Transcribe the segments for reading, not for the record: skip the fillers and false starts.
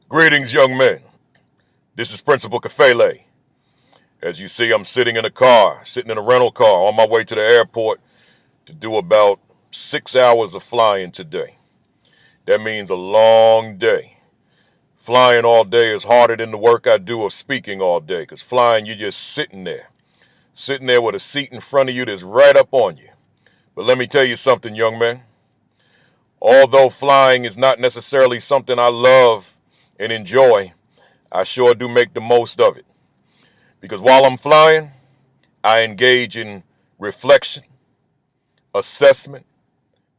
Greetings, young men. This is Principal Kafele. As you see, I'm sitting in a rental car on my way to the airport to do about 6 hours of flying today. That means a long day. Flying all day is harder than the work I do of speaking all day, because flying, you're just sitting there with a seat in front of you that's right up on you. But let me tell you something, young man. Although flying is not necessarily something I love and enjoy, I sure do make the most of it. Because while I'm flying, I engage in reflection, assessment,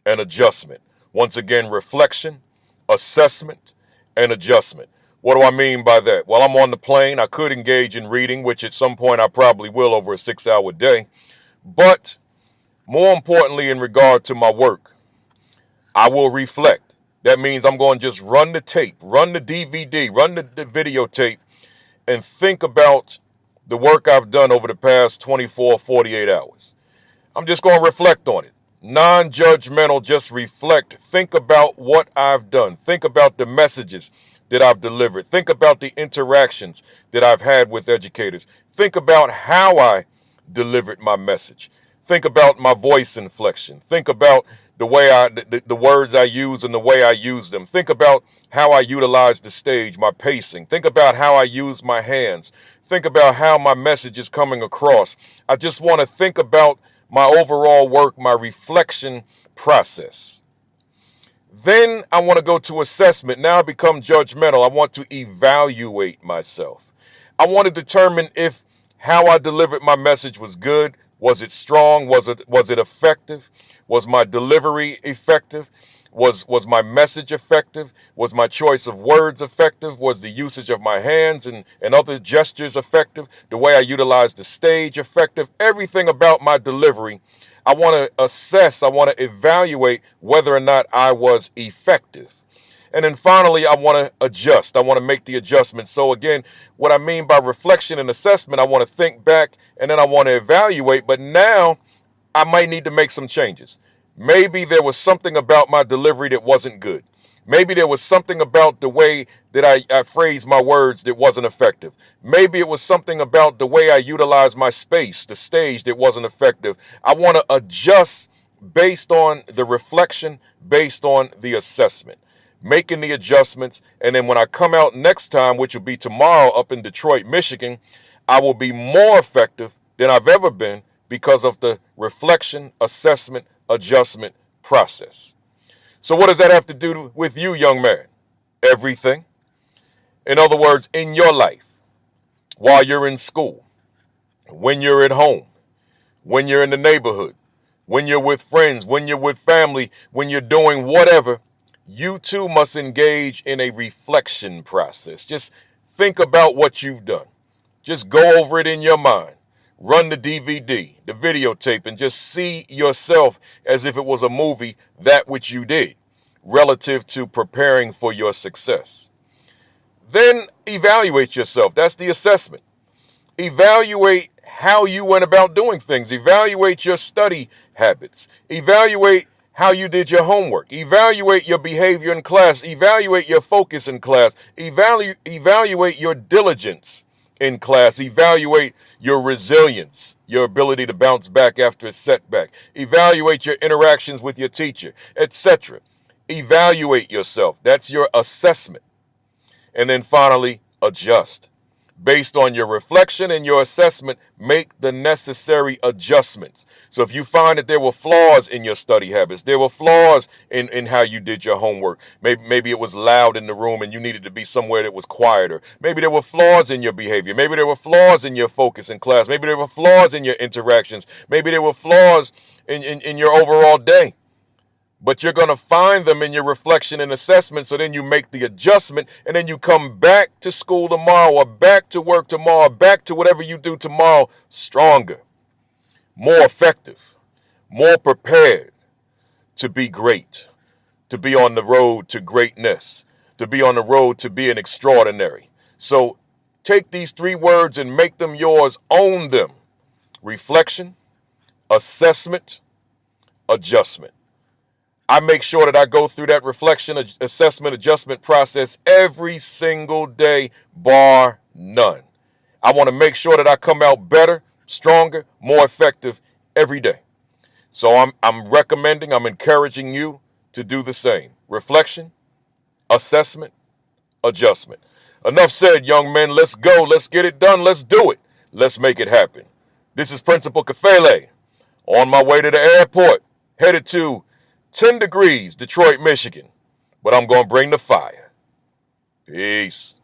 and adjustment. Once again, reflection, assessment, and adjustment. What do I mean by that? While I'm on the plane, I could engage in reading, which at some point I probably will over a 6-hour day. But more importantly, in regard to my work, I will reflect. That means I'm going to just run the tape, run the DVD, run the videotape, and think about the work I've done over the past 24, 48 hours. I'm just going to reflect on it. Non-judgmental, just reflect. Think about what I've done. Think about the messages that I've delivered. Think about the interactions that I've had with educators. Think about how I delivered my message. Think about my voice inflection. Think about the way the words I use and the way I use them. Think about how I utilize the stage, my pacing. Think about how I use my hands. Think about how my message is coming across. I just want to think about my overall work, my reflection process. Then I want to go to assessment. Now I become judgmental. I want to evaluate myself. I want to determine if how I delivered my message was good. Was it strong? Was it effective? Was my delivery effective? Was my message effective? Was my choice of words effective? Was the usage of my hands and other gestures effective? The way I utilized the stage effective? Everything about my delivery, I want to assess, I want to evaluate whether or not I was effective. And then finally, I want to adjust. I want to make the adjustments. So again, what I mean by reflection and assessment, I want to think back and then I want to evaluate. But now I might need to make some changes. Maybe there was something about my delivery that wasn't good. Maybe there was something about the way that I phrased my words that wasn't effective. Maybe it was something about the way I utilized my space, the stage, that wasn't effective. I want to adjust based on the reflection, based on the assessment, making the adjustments. And then when I come out next time, which will be tomorrow up in Detroit, Michigan, I will be more effective than I've ever been because of the reflection, assessment, adjustment process. So what does that have to do with you, young man? Everything. In other words, in your life, while you're in school, when you're at home, when you're in the neighborhood, when you're with friends, when you're with family, when you're doing whatever, you too must engage in a reflection process. Just think about what you've done. Just go over it in your mind. Run the DVD, the videotape, and just see yourself as if it was a movie, that which you did, relative to preparing for your success. Then evaluate yourself. That's the assessment. Evaluate how you went about doing things. Evaluate your study habits. Evaluate how you did your homework. Evaluate your behavior in class. Evaluate your focus in class. Evaluate your diligence in class. Evaluate your resilience, your ability to bounce back after a setback. Evaluate your interactions with your teacher, etc. Evaluate yourself. That's your assessment. And then finally, adjust. Based on your reflection and your assessment, make the necessary adjustments. So if you find that there were flaws in your study habits, there were flaws in how you did your homework, maybe it was loud in the room and you needed to be somewhere that was quieter. Maybe there were flaws in your behavior. Maybe there were flaws in your focus in class. Maybe there were flaws in your interactions. Maybe there were flaws in your overall day. But you're going to find them in your reflection and assessment. So then you make the adjustment and then you come back to school tomorrow or back to work tomorrow, back to whatever you do tomorrow, stronger, more effective, more prepared to be great, to be on the road to greatness, to be on the road to being extraordinary. So take these 3 words and make them yours. Own them. Reflection, assessment, adjustment. I make sure that I go through that reflection, assessment, adjustment process every single day, bar none. I want to make sure that I come out better, stronger, more effective every day. So I'm recommending, I'm encouraging you to do the same. Reflection, assessment, adjustment. Enough said, young men. Let's go. Let's get it done. Let's do it. Let's make it happen. This is Principal Kafele on my way to the airport, headed to 10 degrees, Detroit, Michigan. But I'm going to bring the fire. Peace.